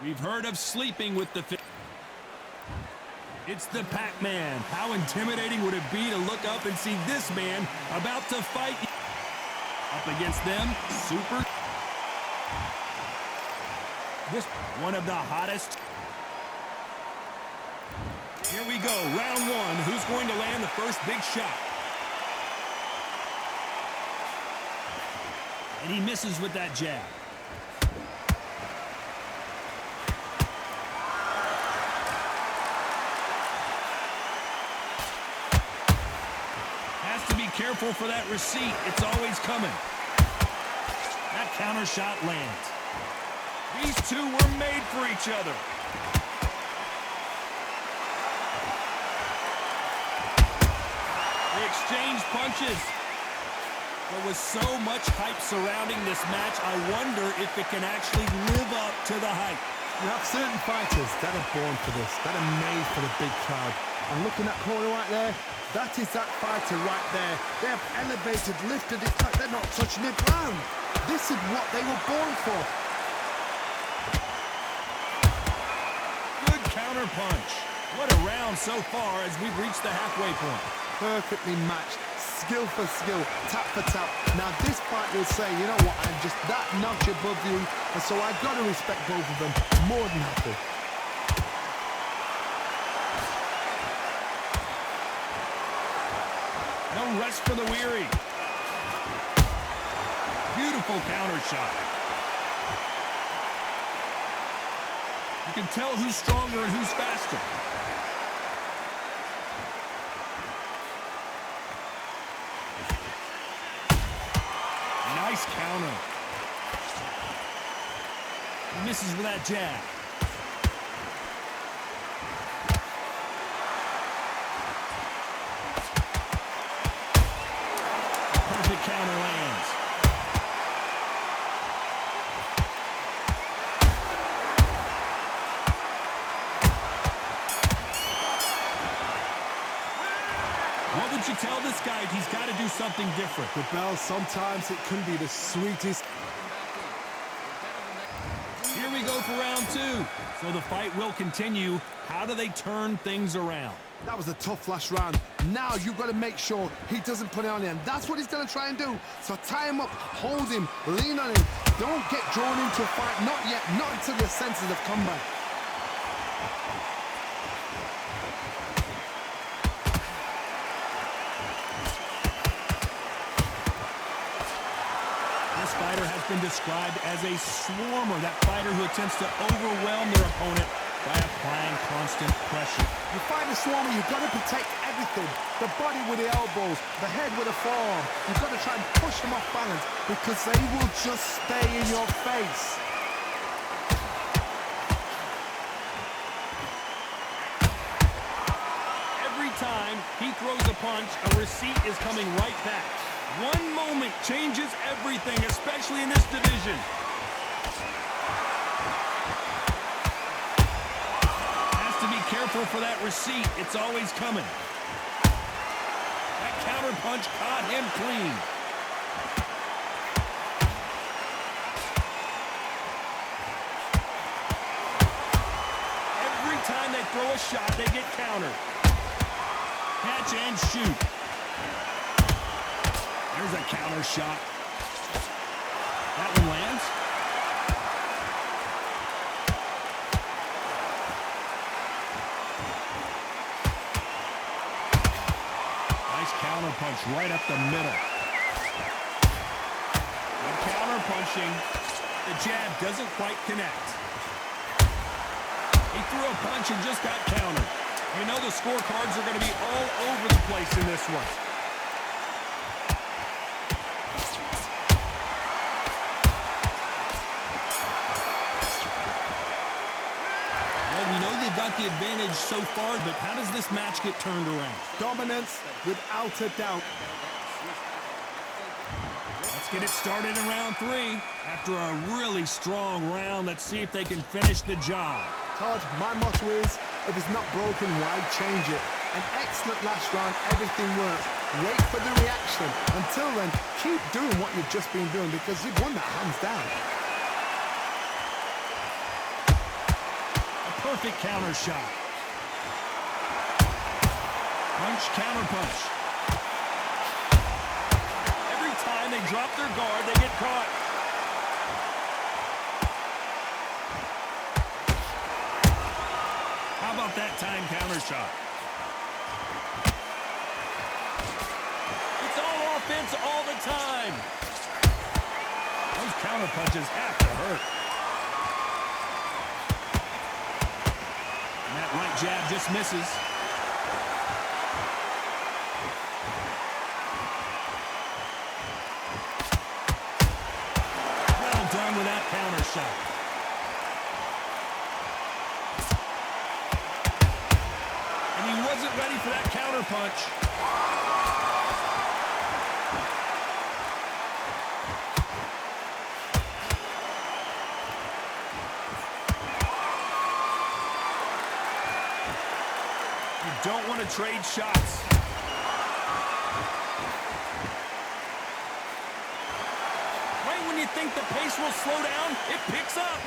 We've heard of sleeping with the It's the Pac-Man. How intimidating would it be to look up and see this man about to fight up against them? Super. This one of the hottest. Here we go, round one. Who's going to land the first big shot? And he misses with that jab. Has to be careful for that receipt. It's always coming. That counter shot lands. These two were made for each other. They exchange punches. There was so much hype surrounding this match, I wonder if it can actually live up to the hype. You have certain fighters that are born for this, that are made for the big crowd. And looking at that corner right there, that is that fighter right there. They have elevated, lifted, it's like they're not touching the ground. This is what they were born for. Good counter punch. What a round so far as we've reached the halfway point. Perfectly matched, skill for skill, tap for tap. Now this fight will say, you know what, I'm just that notch above you, and so I've got to respect both of them more than happy. No rest for the weary. Beautiful counter shot. You can tell who's stronger and who's faster. Nice counter. He misses with that jab. Perfect counter lands. What would you tell this guy if he's got to do something different? The bell, sometimes it can be the sweetest. Here we go for round two. So the fight will continue. How do they turn things around? That was a tough last round. Now you've got to make sure he doesn't put it on him. That's what he's going to try and do. So tie him up, hold him, lean on him. Don't get drawn into a fight. Not yet. Not until your senses have come back. This fighter has been described as a swarmer, that fighter who attempts to overwhelm their opponent by applying constant pressure. You fight a swarmer, you've got to protect everything. The body with the elbows, the head with the forearm. You've got to try and push them off balance because they will just stay in your face. Every time he throws a punch, a receipt is coming right back. One moment changes everything, especially in this division. Has to be careful for that receipt. It's always coming. That counter punch caught him clean. Every time they throw a shot, they get countered. Catch and shoot. There's a counter shot. That one lands. Nice counter punch right up the middle. Good counter punching. The jab doesn't quite connect. He threw a punch and just got countered. You know the scorecards are going to be all over the place in this one. Got the advantage so far, but how does this match get turned around? Dominance without a doubt. Let's get it started in round three. After a really strong round, let's see if they can finish the job. Todd, my motto is, if it's not broken, why change it? An excellent last round, everything works. Wait for the reaction. Until then, keep doing what you've just been doing because you've won that hands down. Perfect counter shot. Punch, counter punch. Every time they drop their guard, they get caught. How about that time counter shot? It's all offense all the time. Those counter punches have to hurt. And that right jab just misses. Well done with that counter shot. Wasn't ready for that counter punch. You don't want to trade shots. Right when you think the pace will slow down, it picks up.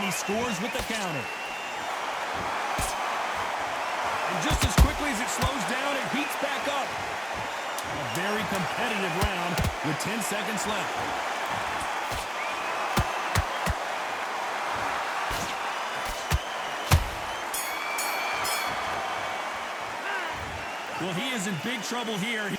He scores with the counter. And just as quickly as it slows down, it heats back up. A very competitive round with 10 seconds left. Well, he is in big trouble here. Here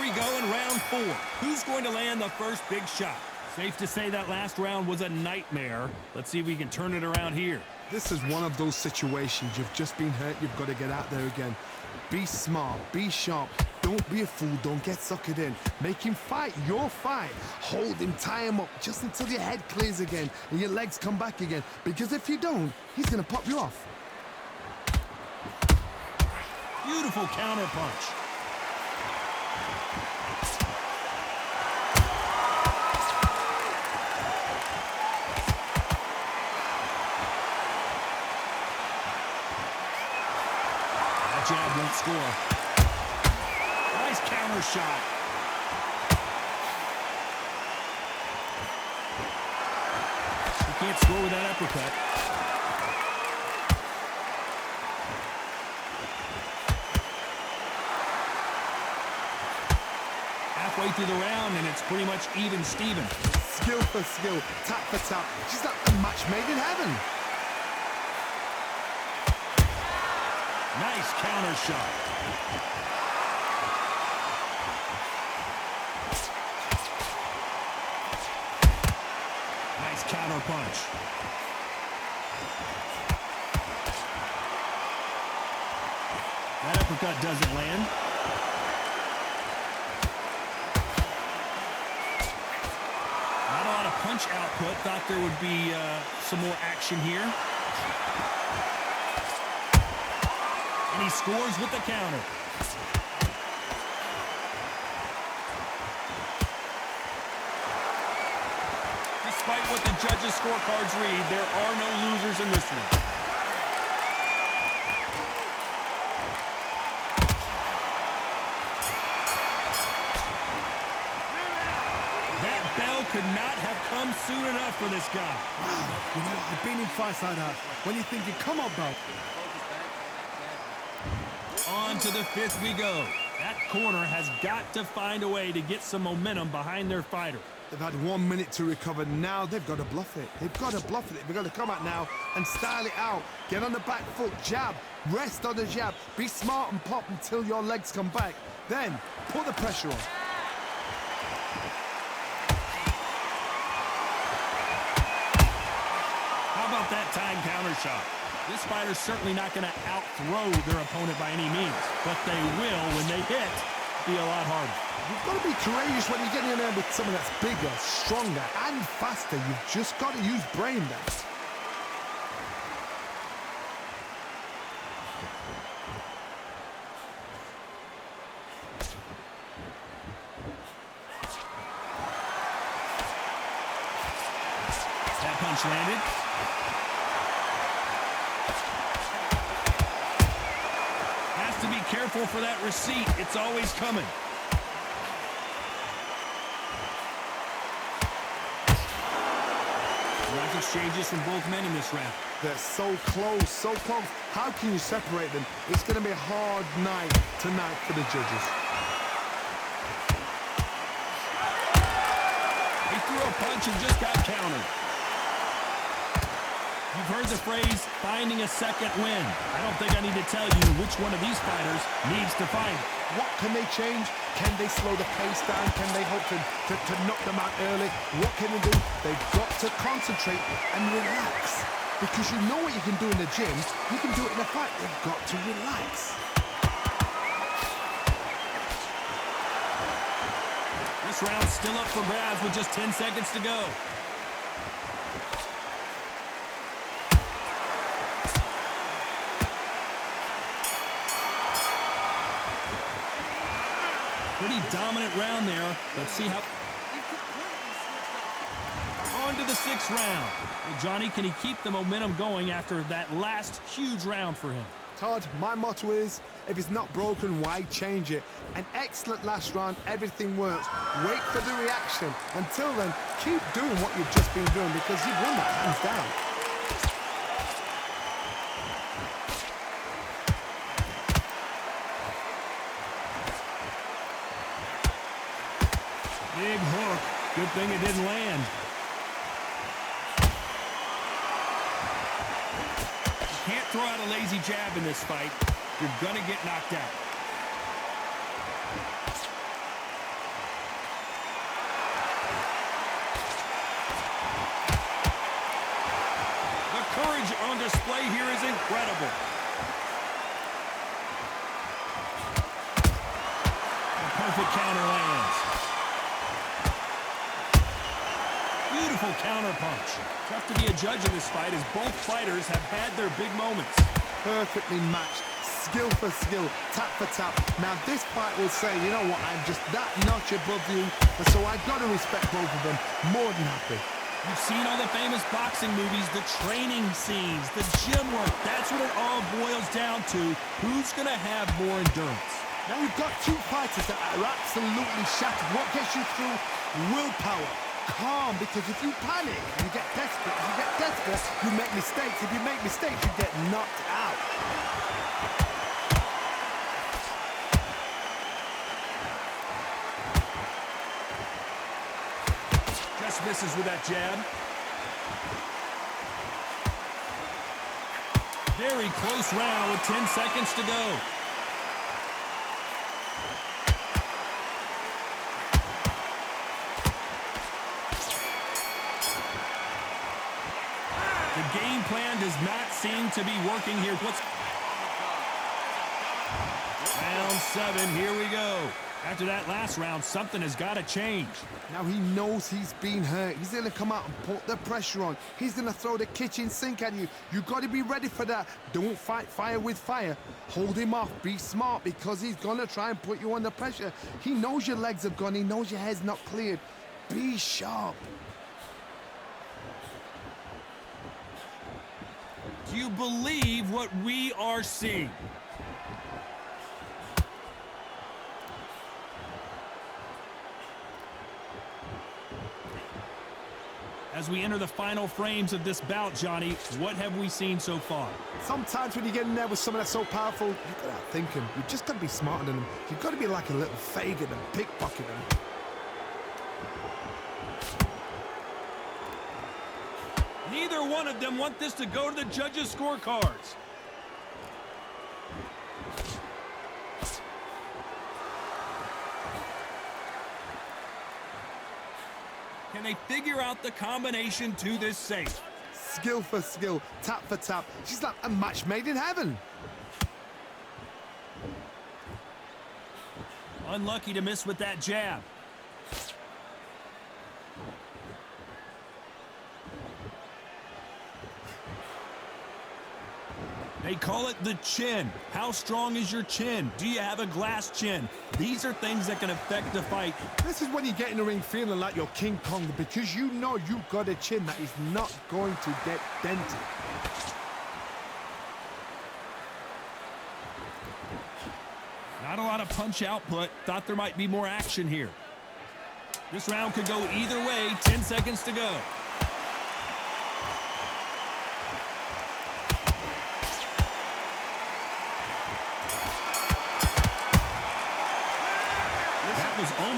we go in round 4. Who's going to land the first big shot? Safe to say that last round was a nightmare. Let's see if we can turn it around here. This is one of those situations. You've just been hurt. You've got to get out there again. Be smart. Be sharp. Don't be a fool. Don't get suckered in. Make him fight your fight. Hold him. Tie him up just until your head clears again and your legs come back again. Because if you don't, he's going to pop you off. Beautiful counter punch. Jab won't score. Nice counter shot. He can't score with that uppercut. Halfway through the round, and it's pretty much even Steven. Skill for skill, tap for tap. She's like a match made in heaven. Nice counter shot. Nice counter punch. That uppercut doesn't land. Not a lot of punch output. Thought there would be some more action here. And he scores with the counter. Despite what the judges' scorecards read, there are no losers in this one. That bell could not have come soon enough for this guy. Wow, you know, I've been in fights like that. When you're thinking, come on, bro. On to the 5th we go. That corner has got to find a way to get some momentum behind their fighter. They've had 1 minute to recover. Now they've got to bluff it. They've got to bluff it. They've got to come out now and style it out. Get on the back foot, jab, rest on the jab. Be smart and pop until your legs come back. Then put the pressure on. How about that time counter shot? This fighter's certainly not going to out-throw their opponent by any means, but they will, when they hit, be a lot harder. You've got to be courageous when you're getting in there with someone that's bigger, stronger, and faster. You've just got to use brain there. That punch landed. Has to be careful for that receipt. It's always coming. Nice exchanges from both men in this round. They're so close, so close. How can you separate them? It's going to be a hard night tonight for the judges. He threw a punch and just got countered. You've heard the phrase, finding a second win. I don't think I need to tell you which one of these fighters needs to find it. What can they change? Can they slow the pace down? Can they hope to knock them out early? What can they do? They've got to concentrate and relax. Because you know what you can do in the gym, you can do it in a fight. They've got to relax. This round's still up for grabs with just 10 seconds to go. Pretty dominant round there. Let's see how... On to the 6th round. Well, Johnny, can he keep the momentum going after that last huge round for him? Todd, my motto is, if it's not broken, why change it? An excellent last round, everything works. Wait for the reaction. Until then, keep doing what you've just been doing because you've won that hands down. Big hook. Good thing it didn't land. You can't throw out a lazy jab in this fight. You're gonna get knocked out. The courage on display here is incredible. A perfect counter lands. Beautiful counter punch. Tough to be a judge in this fight as both fighters have had their big moments. Perfectly matched, skill for skill, tap for tap. Now this fight will say, you know what, I'm just that notch above you, and so I've got to respect both of them. More than happy. You've seen all the famous boxing movies, the training scenes, the gym work. That's what it all boils down to. Who's going to have more endurance? Now we've got two fighters that are absolutely shattered. What gets you through? Willpower. Calm, because if you panic, you get desperate. If you get desperate, you make mistakes. If you make mistakes, you get knocked out. Just misses with that jab. Very close round with 10 seconds to go. The game plan does not seem to be working here. Round 7, here we go. After that last round, something has got to change. Now he knows he's been hurt. He's going to come out and put the pressure on. He's going to throw the kitchen sink at you. You've got to be ready for that. Don't fight fire with fire. Hold him off. Be smart because he's going to try and put you under pressure. He knows your legs have gone. He knows your head's not cleared. Be sharp. Do you believe what we are seeing? As we enter the final frames of this bout, Johnny, what have we seen so far? Sometimes when you get in there with someone that's so powerful, you've got to think him. You've just got to be smarter than him. You've got to be like a little Fagin and pickpocket him. Neither one of them want this to go to the judges' scorecards. Can they figure out the combination to this safe? Skill for skill, tap for tap. She's like a match made in heaven. Unlucky to miss with that jab. They call it the chin. How strong is your chin? Do you have a glass chin? These are things that can affect the fight. This is when you get in the ring feeling like you're King Kong because you know you've got a chin that is not going to get dented. Not a lot of punch output. Thought there might be more action here. This round could go either way. 10 seconds to go.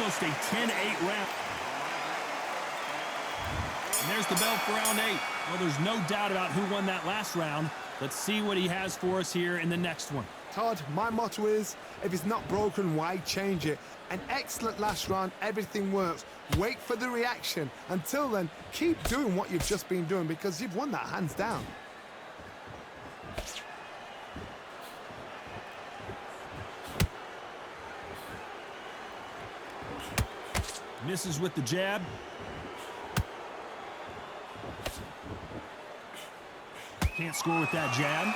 almost a 10-8 round. And there's the bell for round 8. Well, there's no doubt about who won that last round. Let's see what he has for us here in the next one. Todd, my motto is, if it's not broken, why change it? An excellent last round, everything works. Wait for the reaction. Until then, keep doing what you've just been doing because you've won that hands down. Misses with the jab. Can't score with that jab.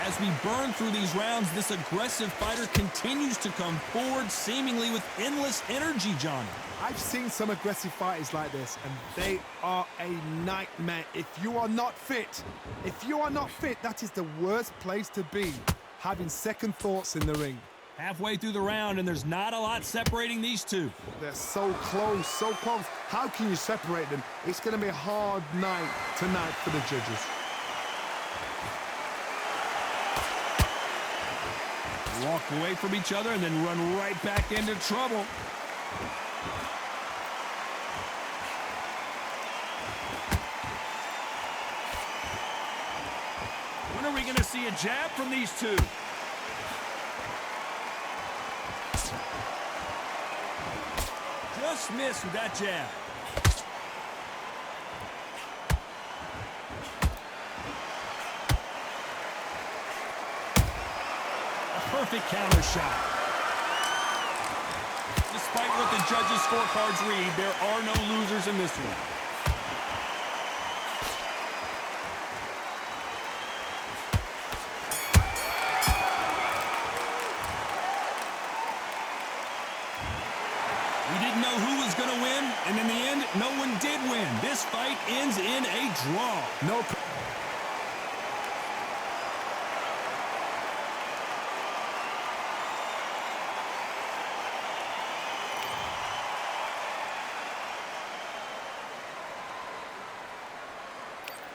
As we burn through these rounds, this aggressive fighter continues to come forward, seemingly with endless energy, Johnny. I've seen some aggressive fighters like this, and they are a nightmare. If you are not fit, that is the worst place to be, having second thoughts in the ring. Halfway through the round, and there's not a lot separating these two. They're so close, so close. How can you separate them? It's going to be a hard night tonight for the judges. Walk away from each other and then run right back into trouble. When are we going to see a jab from these two? Just missed with that jab. Perfect counter shot. Despite what the judges' scorecards read, there are no losers in this one. We didn't know who was going to win, and in the end, no one did win. This fight ends in a draw. No.